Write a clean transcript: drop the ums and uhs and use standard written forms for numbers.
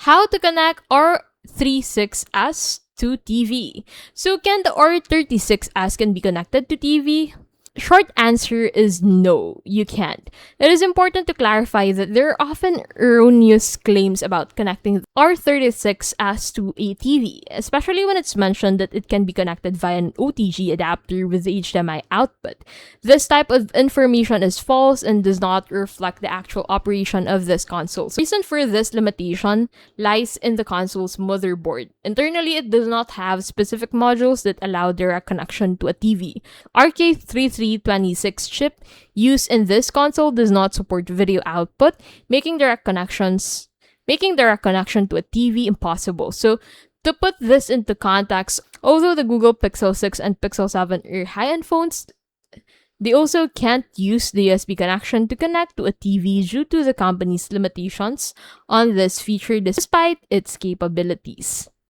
How to connect R36S to TV. So can the R36S can be connected to TV? Short answer is no, you can't. It is important to clarify that there are often erroneous claims about connecting R36S to a TV, especially when it's mentioned that it can be connected via an OTG adapter with HDMI output. This type of information is false and does not reflect the actual operation of this console. So the reason for this limitation lies in the console's motherboard. Internally, it does not have specific modules that allow direct connection to a TV. RK3326 chip used in this console does not support video output, making direct connection to a TV impossible. So to put this into context, although the Google Pixel 6 and Pixel 7 are high-end phones, they also can't use the USB connection to connect to a TV due to the company's limitations on this feature despite its capabilities.